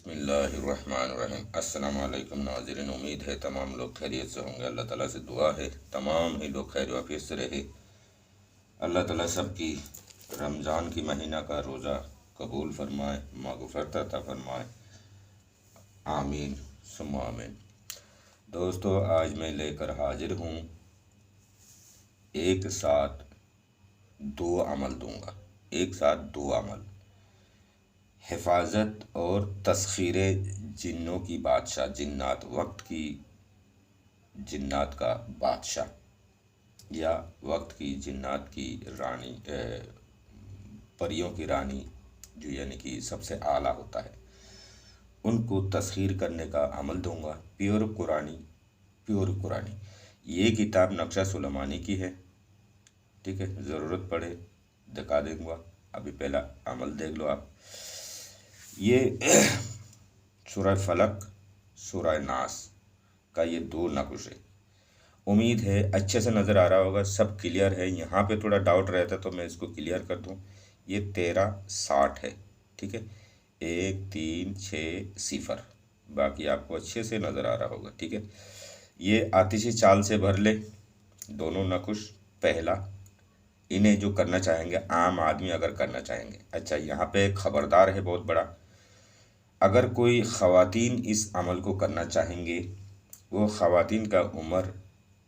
बिस्मिल्लाहिर्रहमानिर्रहीम। अस्सलाम वालेकुम नाज़रीन, उम्मीद है तमाम लोग खैरियत से होंगे। अल्लाह ताला से दुआ है तमाम ही लोग खैर वाफियत से रहे। अल्लाह ताला सबकी रमज़ान की महीना का रोज़ा कबूल फरमाए, मग़फ़िरत अता फरमाए। आमीन सुम्मा आमीन। दोस्तों, आज मैं लेकर हाजिर हूँ, एक साथ दो अमल दूंगा। एक साथ दो अमल, हिफाजत और तस्खीर जिन्नों की बादशाह, जिन्नात, वक्त की जिन्नात का बादशाह या वक्त की जिन्नात की रानी, परियों की रानी, जो यानी कि सबसे आला होता है, उनको तस्खीर करने का अमल दूंगा। प्योर कुरानी। ये किताब नक्शा सुलेमानी की है, ठीक है। ज़रूरत पड़े दिखा दूंगा। अभी पहला अमल देख लो आप। ये सूरह फलक, सूरह नास का ये दो नक्श है। उम्मीद है अच्छे से नज़र आ रहा होगा, सब क्लियर है। यहाँ पे थोड़ा डाउट रहता तो मैं इसको क्लियर कर दूँ। ये 1360 है, ठीक है। 1360, बाकी आपको अच्छे से नज़र आ रहा होगा, ठीक है। ये आतिशी चाल से भर ले दोनों नक्श। पहला, इन्हें जो करना चाहेंगे आम आदमी अगर करना चाहेंगे, अच्छा यहाँ पे खबरदार है बहुत बड़ा, अगर कोई ख़वातीन इस अमल को करना चाहेंगे, वो ख़वातीन का उम्र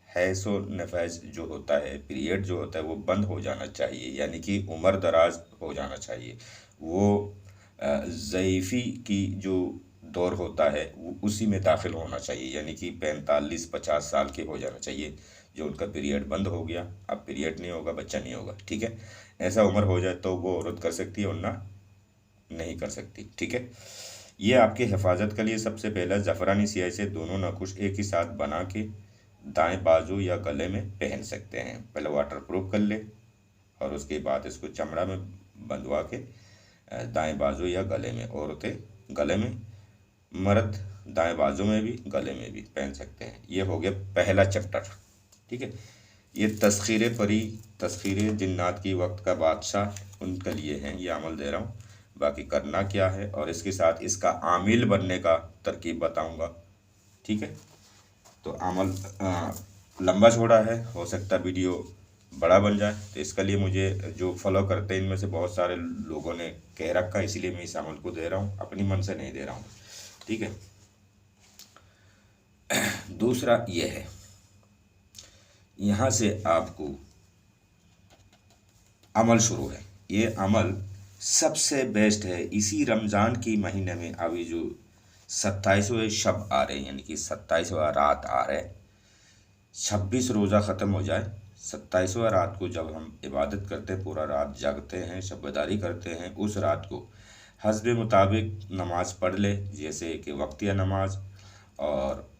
हैज़ो नफाज जो होता है, पीरियड जो होता है, वो बंद हो जाना चाहिए, यानी कि उम्र दराज हो जाना चाहिए। वो ज़ईफ़ी की जो दौर होता है वो उसी में दाखिल होना चाहिए, यानी कि 45-50 साल के हो जाना चाहिए, जो उनका पीरियड बंद हो गया। अब पीरियड नहीं होगा, बच्चा नहीं होगा, ठीक है। ऐसा उम्र हो जाए तो वो औरत कर सकती है, वरना नहीं कर सकती, ठीक है। ये आपकी हिफाजत के लिए सबसे पहला ज़फ़रानी स्याही से दोनों नकुश एक ही साथ बना के दाएं बाजू या गले में पहन सकते हैं। पहले वाटर प्रूफ कर ले और उसके बाद इसको चमड़ा में बंधवा के दाएं बाजू या गले में, औरतें गले में, मर्द दाएं बाजू में भी गले में भी पहन सकते हैं। ये हो गया पहला चैप्टर, ठीक है। ये तस्खीर परी, तस्खीर जिन्नात की वक्त का बादशाह, उनके लिए हैं ये अमल दे रहा हूँ। बाकी करना क्या है और इसके साथ इसका आमिल बनने का तरकीब बताऊंगा, ठीक है। तो अमल लंबा छोड़ा है, हो सकता वीडियो बड़ा बन जाए, तो इसके लिए मुझे जो फॉलो करते हैं इनमें से बहुत सारे लोगों ने कह रखा है, इसीलिए मैं इस अमल को दे रहा हूँ, अपनी मन से नहीं दे रहा हूँ, ठीक है। दूसरा ये है, यहाँ से आपको अमल शुरू है। ये अमल सबसे बेस्ट है इसी रमज़ान की महीने में। अभी जो 27वें शब आ रहे हैं, यानी कि 27वां रात आ रहे हैं, 26 रोज़ा ख़त्म हो जाए, 27वां रात को जब हम इबादत करते हैं, पूरा रात जागते हैं, शबदारी करते हैं, उस रात को हस्बे मुताबिक नमाज पढ़ ले, जैसे कि वक्तिया नमाज और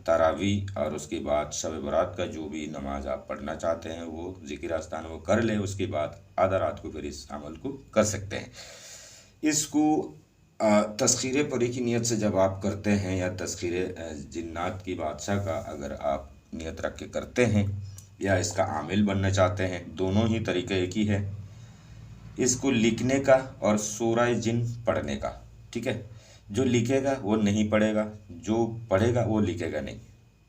तरावी, और उसके बाद शब बरात का जो भी नमाज आप पढ़ना चाहते हैं वो ज़िक्र आस्तान वो कर ले। उसके बाद आधा रात को फिर इस अमल को कर सकते हैं। इसको तस्खीर परी की नीयत से जब आप करते हैं, या तस्खीर जिन्नात की बादशाह का अगर आप नियत रख के करते हैं, या इसका आमिल बनना चाहते हैं, दोनों ही तरीका एक ही है, इसको लिखने का और सूरह जिन पढ़ने का, ठीक है। जो लिखेगा वो नहीं पढ़ेगा, जो पढ़ेगा वो लिखेगा नहीं,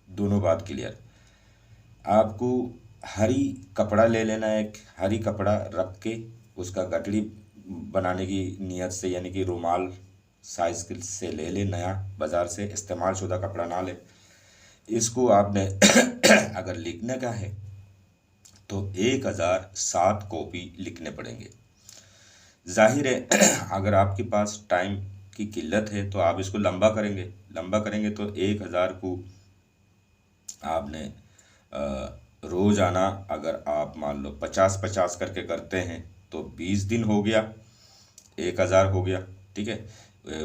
दोनों बात क्लियर। आपको हरी कपड़ा ले लेना है, एक हरी कपड़ा रख के उसका गठड़ी बनाने की नीयत से, यानी कि रुमाल साइज से ले ले, नया बाज़ार से इस्तेमाल शुदा कपड़ा ना ले। इसको आपने अगर लिखने का है तो 1007 कॉपी लिखने पड़ेंगे। जाहिर है अगर आपके पास टाइम की किल्लत है तो आप इसको लंबा करेंगे तो 1000 को आपने रोज़ाना अगर आप मान लो 50-50 करके करते हैं तो 20 दिन हो गया, 1000 हो गया, ठीक है।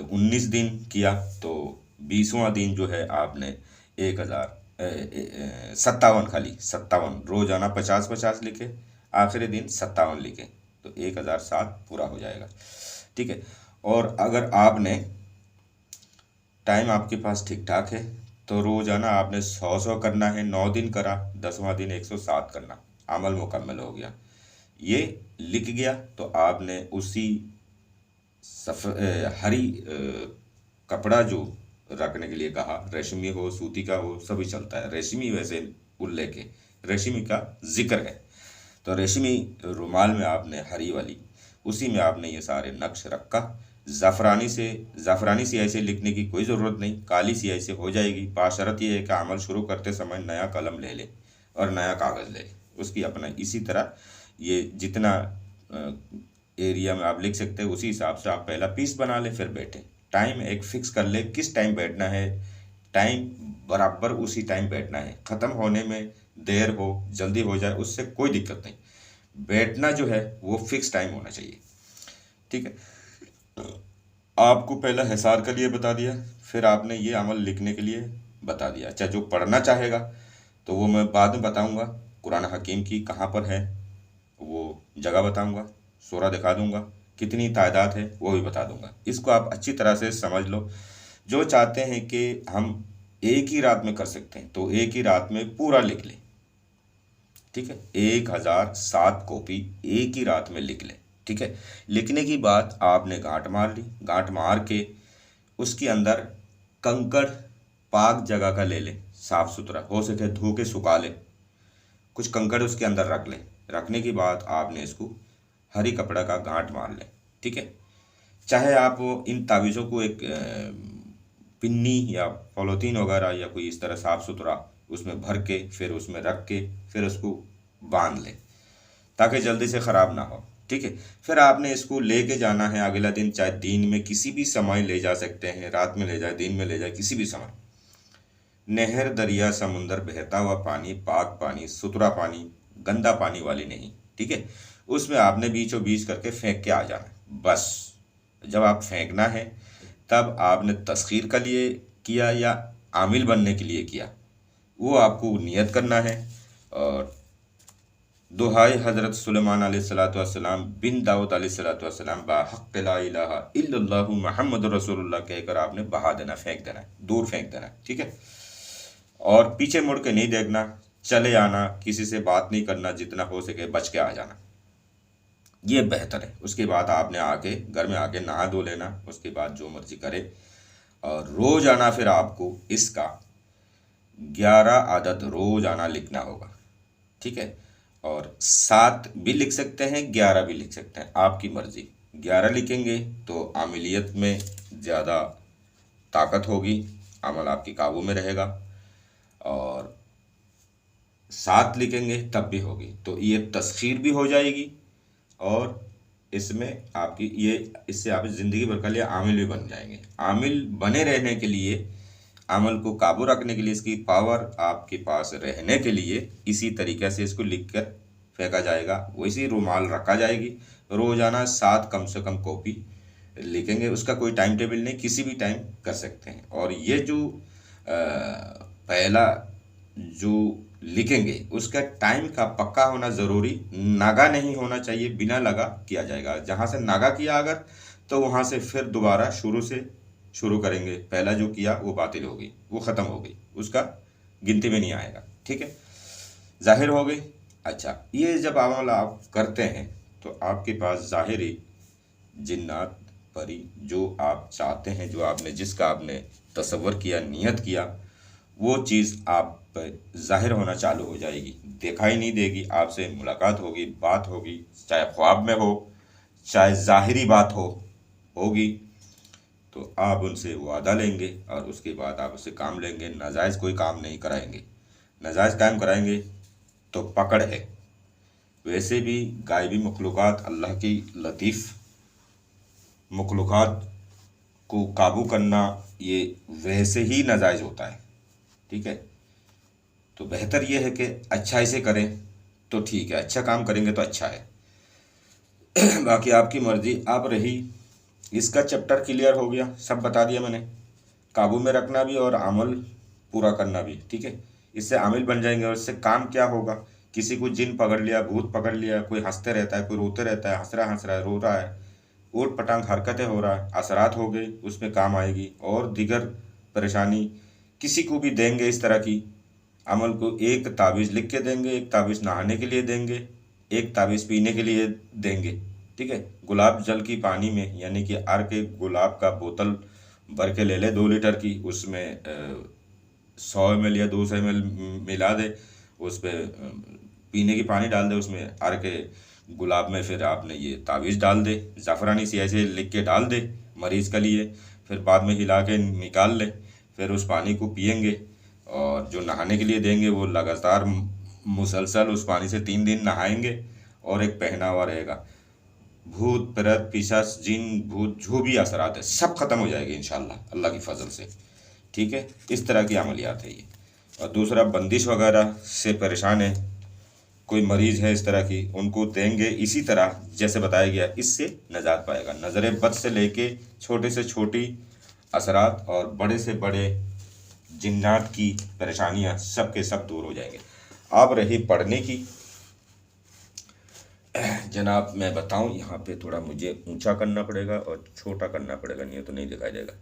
19 दिन किया तो 20वां दिन जो है आपने 57, खाली 57 रोज़ाना 50-50 लिखे, आखिरी दिन 57 लिखे, तो 1007 पूरा हो जाएगा, ठीक है। और अगर आपने टाइम आपके पास ठीक ठाक है तो रोज़ाना आपने 100 करना है, 9 दिन करा, 10वां दिन 107 करना, अमल मुकम्मल हो गया। ये लिख गया तो आपने उसी हरी कपड़ा जो रखने के लिए कहा, रेशमी हो सूती का हो सभी चलता है। रेशमी वैसे उल्लेख है, रेशमी का जिक्र है। तो रेशमी रुमाल में आपने हरी वाली, उसी में आपने ये सारे नक्श रखा। ज़ाफ़रानी स्याही से लिखने की कोई ज़रूरत नहीं, काली स्याही से हो जाएगी। बाशरत ये है कि अमल शुरू करते समय नया कलम ले लें और नया कागज़ ले लें। उसकी अपना इसी तरह ये जितना एरिया में आप लिख सकते हैं उसी हिसाब से आप पहला पीस बना लें, फिर बैठें। टाइम एक फिक्स कर ले, किस टाइम बैठना है, टाइम बराबर उसी टाइम बैठना है। ख़त्म होने में देर हो जल्दी हो जाए उससे कोई दिक्कत नहीं, बैठना जो है वो फिक्स टाइम होना चाहिए। ठीक है, आपको पहला हिसार के लिए बता दिया, फिर आपने ये अमल लिखने के लिए बता दिया। अच्छा, जो पढ़ना चाहेगा तो वो मैं बाद में बताऊंगा, कुरान हकीम की कहाँ पर है वो जगह बताऊंगा, सूरा दिखा दूंगा, कितनी तादाद है वो भी बता दूंगा। इसको आप अच्छी तरह से समझ लो। जो चाहते हैं कि हम एक ही रात में कर सकते हैं तो एक ही रात में पूरा लिख लें। ठीक है, 1007 कॉपी एक ही रात में लिख लें। ठीक है, लिखने की बाद आपने गांठ मार ली, गांठ मार के उसके अंदर कंकड़ पाक जगह का ले लें, साफ सुथरा हो सके धो के सुखा लें, कुछ कंकड़ उसके अंदर रख लें। रखने के बाद आपने इसको हरी कपड़ा का गांठ मार लें। ठीक है, चाहे आप इन तावीज़ों को एक पिन्नी या पॉलीथीन वगैरह या कोई इस तरह साफ सुथरा उसमें भर के फिर उसमें रख के फिर उसको बांध लें ताकि जल्दी से ख़राब ना हो। ठीक है, फिर आपने इसको लेके जाना है अगला दिन, चाहे दिन में किसी भी समय ले जा सकते हैं, रात में ले जाए दिन में ले जाए, किसी भी समय। नहर दरिया समुंदर बहता हुआ पानी, पाक पानी, सुथरा पानी, गंदा पानी वाली नहीं। ठीक है, उसमें आपने बीचों बीच करके फेंक के आ जाना है। बस जब आप फेंकना है तब आपने तस्खीर के लिए किया या आमिल बनने के लिए किया वो आपको नियत करना है। और दुहाई हज़रत सुलेमान अलैहिस्सलाम बिन दाऊद अलैहिस्सलाम बाहक़ ला इलाहा इल्लल्लाहु मुहम्मदुर रसूलुल्लाह कहकर आपने बहा देना, फेंक देना, दूर फेंक देना। ठीक है, और पीछे मुड़ के नहीं देखना, चले आना, किसी से बात नहीं करना, जितना हो सके बच के आ जाना, ये बेहतर है। उसके बाद आपने आके घर में आके नहा धो लेना, उसके बाद जो मर्जी करे। और रोज आना फिर आपको इसका 11 आदत रोज आना लिखना होगा। ठीक है, और 7 भी लिख सकते हैं, 11 भी लिख सकते हैं, आपकी मर्जी। 11 लिखेंगे तो आमिलियत में ज़्यादा ताकत होगी, अमल आपकी काबू में रहेगा। और 7 लिखेंगे तब भी होगी, तो ये तस्खीर भी हो जाएगी और इसमें आपकी ये इससे आप ज़िंदगी भर के लिए आमिल भी बन जाएंगे। आमिल बने रहने के लिए, अमल को काबू रखने के लिए, इसकी पावर आपके पास रहने के लिए इसी तरीके से इसको लिख कर फेंका जाएगा। वैसी रुमाल रखा जाएगी, रोज़ाना 7 कम से कम कॉपी लिखेंगे। उसका कोई टाइम टेबल नहीं, किसी भी टाइम कर सकते हैं। और ये जो पहला जो लिखेंगे उसका टाइम का पक्का होना ज़रूरी, नागा नहीं होना चाहिए, बिना लगा किया जाएगा। जहाँ से नागा किया अगर तो वहाँ से फिर दोबारा शुरू से शुरू करेंगे, पहला जो किया वो बातिल हो गई, वो ख़त्म हो गई, उसका गिनती में नहीं आएगा। ठीक है, जाहिर हो गई। अच्छा, ये जब अमल आप करते हैं तो आपके पास ज़ाहिरी जिन्नात परी जो आप चाहते हैं, जो आपने जिसका आपने तसव्वुर किया, नियत किया, वो चीज़ आप पर ज़ाहिर होना चालू हो जाएगी, दिखाई नहीं देगी, आपसे मुलाकात होगी, बात होगी, चाहे ख्वाब में हो चाहे ज़ाहिरी बात होगी। तो आप उनसे वादा लेंगे और उसके बाद आप उससे काम लेंगे। नाजायज़ कोई काम नहीं कराएंगे, नाजायज़ काम कराएंगे तो पकड़ है। वैसे भी गायबी मखलूक़ात, अल्लाह की लतीफ़ मखलूक़ात को काबू करना ये वैसे ही नाजायज़ होता है। ठीक है, तो बेहतर ये है कि अच्छा से करें तो ठीक है, अच्छा काम करेंगे तो अच्छा है। बाकी आपकी मर्ज़ी। अब रही इसका चैप्टर क्लियर हो गया, सब बता दिया मैंने, काबू में रखना भी और अमल पूरा करना भी। ठीक है, इससे आमिल बन जाएंगे। और इससे काम क्या होगा, किसी को जिन पकड़ लिया, भूत पकड़ लिया, कोई हंसते रहता है, कोई रोते रहता है, हंस रहा है, रो रहा है, ऊट पटांग हरकतें हो रहा है, असरात हो गए, उसमें काम आएगी। और दीगर परेशानी किसी को भी देंगे इस तरह की अमल को, एक तावीज़ लिख के देंगे, एक तावीज़ नहाने के लिए देंगे, एक तावीज़ पीने के लिए देंगे। ठीक है, गुलाब जल की पानी में यानी कि आर के गुलाब का बोतल भर के ले ले 2 लीटर की, उसमें 100 ml या 200 ml मिला दे, उस पर पीने की पानी डाल दे, उसमें आर के गुलाब में फिर आपने ये तावीज़ डाल दे, ज़ाफ़रानी सी ऐसे लिख के डाल दे मरीज़ के लिए, फिर बाद में हिला के निकाल ले, फिर उस पानी को पियेंगे। और जो नहाने के लिए देंगे वो लगातार मुसलसल उस पानी से 3 दिन नहाएंगे, और एक पहनावा रहेगा। भूत प्रेत पिशाच जिन भूत जो भी असरात है सब खत्म हो जाएंगे इंशाल्लाह अल्लाह की फजल से, ठीक है। इस तरह की अमलियात है ये। और दूसरा, बंदिश वगैरह से परेशान है कोई मरीज़ है इस तरह की, उनको देंगे इसी तरह जैसे बताया गया, इससे नजात पाएगा। नज़र बद से लेके छोटे से छोटी असरात और बड़े से बड़े जिन्नात की परेशानियां सब के सब दूर हो जाएंगे। अब रही पढ़ने की, जनाब मैं बताऊं, यहाँ पे थोड़ा मुझे ऊंचा करना पड़ेगा और छोटा करना पड़ेगा, नहीं तो नहीं दिखाई देगा।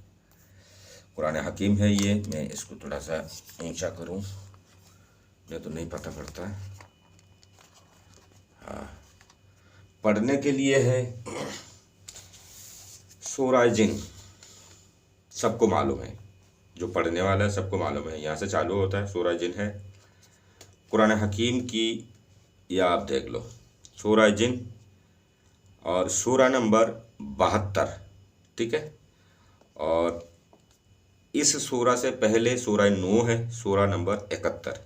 कुरान हकीम है ये, मैं इसको थोड़ा सा ऊंचा करूं, नहीं तो नहीं पता पड़ता है। हाँ, पढ़ने के लिए है सूरह जिन, सबको मालूम है, जो पढ़ने वाला है सबको मालूम है, यहाँ से चालू होता है। सूरह जिन है कुरान हकीम की, या आप देख लो सूरह जिन, और सूरह नंबर 72, ठीक है। और इस सूरह से पहले सूरह नूह है, सूरह नंबर 71,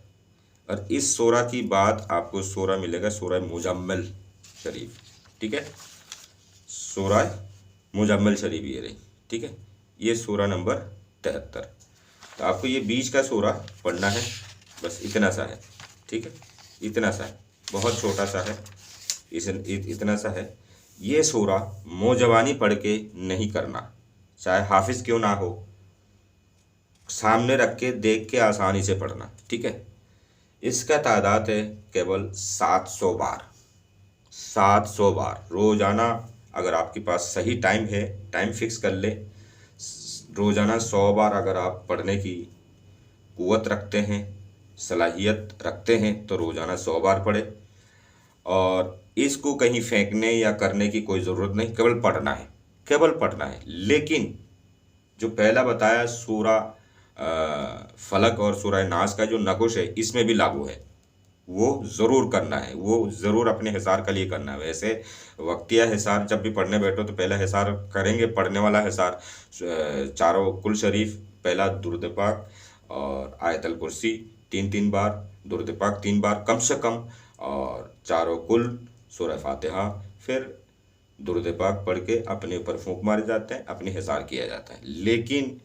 और इस सूरह की बाद आपको सूरह मिलेगा सूरह मुजम्मिल शरीफ, ठीक है। सूरह मुजम्मिल शरीफ ये रही, ठीक है। ये सूरह नंबर 73। तो आपको ये बीच का सूरह पढ़ना है, बस इतना सा है, ठीक है, इतना सा है, बहुत छोटा सा है, इतना सा है। ये सूरह मौजवानी पढ़ के नहीं करना, चाहे हाफिज़ क्यों ना हो, सामने रख के देख के आसानी से पढ़ना, ठीक है। इसका तादाद है केवल 700 बार, 700 बार रोज़ाना। अगर आपके पास सही टाइम है, टाइम फिक्स कर ले, रोज़ाना 100 बार अगर आप पढ़ने की कुव्वत रखते हैं, सलाहियत रखते हैं, तो रोज़ाना 100 बार पढ़े। और इसको कहीं फेंकने या करने की कोई ज़रूरत नहीं, केवल पढ़ना है, केवल पढ़ना है। लेकिन जो पहला बताया सूरह फलक और सूरह नास का जो नकुश है, इसमें भी लागू है, वो ज़रूर करना है, वो ज़रूर अपने हिसार के लिए करना है। वैसे वक्तिया हिसार जब भी पढ़ने बैठो तो पहला हिसार करेंगे, पढ़ने वाला हिसार चारों कुल शरीफ, पहला दुरूद पाक और आयतल कुर्सी 3-3 बार, दुरूद पाक 3 बार कम से कम, और चारों कुल, सूरह फातिहा, फिर दुरूद पाक पढ़ के अपने ऊपर फूंक मारे जाते हैं, अपने हिसार किया जाता है। लेकिन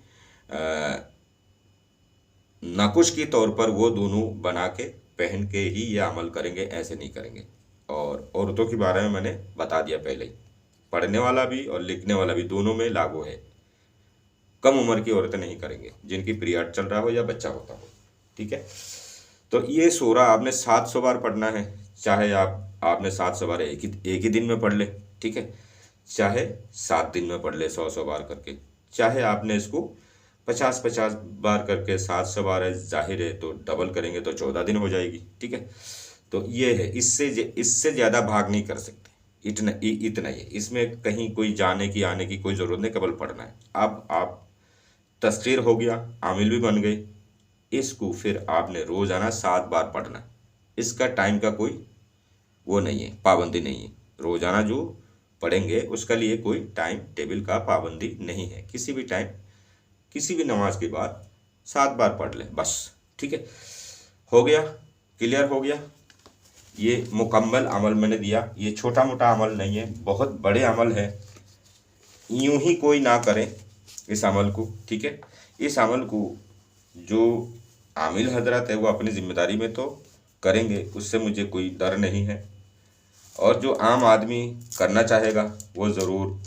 नकुश की तौर पर वो दोनों बना के पहन के ही ये अमल करेंगे, ऐसे नहीं करेंगे। और औरतों के बारे में मैंने बता दिया पहले ही, पढ़ने वाला भी और लिखने वाला भी दोनों में लागू है। कम उम्र की औरतें नहीं करेंगे, जिनकी पीरियड चल रहा हो या बच्चा होता हो, ठीक है। तो ये सूरह आपने 700 बार पढ़ना है, चाहे आपने 700 बार एक ही दिन में पढ़ ले, ठीक है, चाहे 7 दिन में पढ़ ले 100 बार करके, चाहे आपने इसको 50-50 बार करके 700 बार है, जाहिर है तो डबल करेंगे तो 14 दिन हो जाएगी, ठीक है। तो ये है, इससे ज़्यादा भाग नहीं कर सकते, इतना ही है। इसमें कहीं कोई जाने की आने की कोई ज़रूरत नहीं, केवल पढ़ना है। अब आप तस्खीर हो गया, आमिल भी बन गए, इसको फिर आपने रोज़ाना 7 बार पढ़ना। इसका टाइम का कोई वो नहीं है, पाबंदी नहीं है। रोज़ाना जो पढ़ेंगे उसका लिए कोई टाइम टेबल का पाबंदी नहीं है, किसी भी टाइम, किसी भी नमाज के बाद 7 बार पढ़ लें बस, ठीक है। हो गया, क्लियर हो गया। ये मुकम्मल अमल मैंने दिया, ये छोटा मोटा अमल नहीं है, बहुत बड़े अमल है। यूं ही कोई ना करे इस अमल को, ठीक है। इस अमल को जो आमिल हजरत है वो अपनी ज़िम्मेदारी में तो करेंगे, उससे मुझे कोई डर नहीं है। और जो आम आदमी करना चाहेगा वो ज़रूर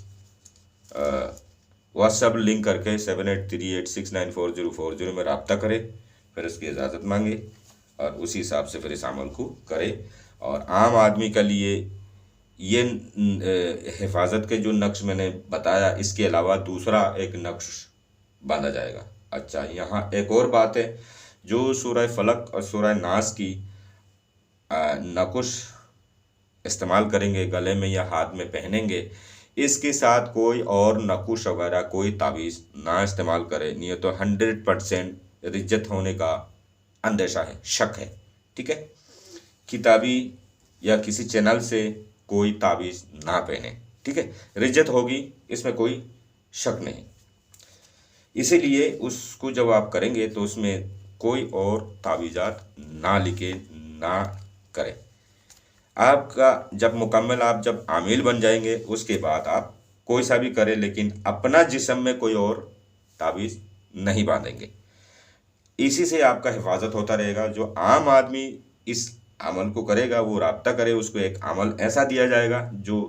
व्हाट्सएप लिंक करके 7838694040 में रब्ता करे, फिर उसकी इजाज़त मांगे और उसी हिसाब से फिर इस अमल को करे। और आम आदमी के लिए ये हिफाजत के जो नक्श मैंने बताया, इसके अलावा दूसरा एक नक्श बांधा जाएगा। अच्छा, यहाँ एक और बात है, जो सूरह फलक और सूरह नास की नकुश इस्तेमाल करेंगे, गले में या हाथ में पहनेंगे, इसके साथ कोई और नकुश वगैरह कोई ताबीज़ ना इस्तेमाल करे, नहीं तो 100% रिज्जत होने का अंदेशा है, शक है। ठीक है, किताबी या किसी चैनल से कोई ताबीज़ ना पहने। ठीक है, रिज्जत होगी, इसमें कोई शक नहीं। इसीलिए उसको जब आप करेंगे तो उसमें कोई और तावीज़ात ना लिखे, ना करें। आपका जब मुकम्मल आप जब आमिल बन जाएंगे उसके बाद आप कोई सा भी करें, लेकिन अपना जिस्म में कोई और ताबीज़ नहीं बांधेंगे। इसी से आपका हिफाजत होता रहेगा। जो आम आदमी इस अमल को करेगा वो राब्ता करे, उसको एक अमल ऐसा दिया जाएगा जो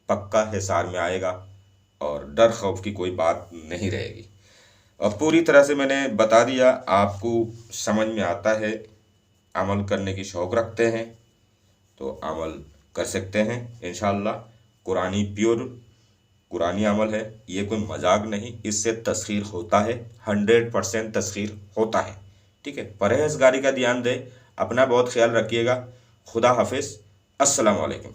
पक्का हिसार में आएगा और डर खौफ की कोई बात नहीं रहेगी। और पूरी तरह से मैंने बता दिया, आपको समझ में आता है, अमल करने की शौक़ रखते हैं तो अमल कर सकते हैं इंशाअल्लाह। कुरानी प्योर कुरानी अमल है, ये कोई मजाक नहीं, इससे तस्खीर होता है, 100% तस्खीर होता है। ठीक है, परहेजगारी का ध्यान दें, अपना बहुत ख्याल रखिएगा। खुदा हाफिज़, अस्सलाम वालेकुम।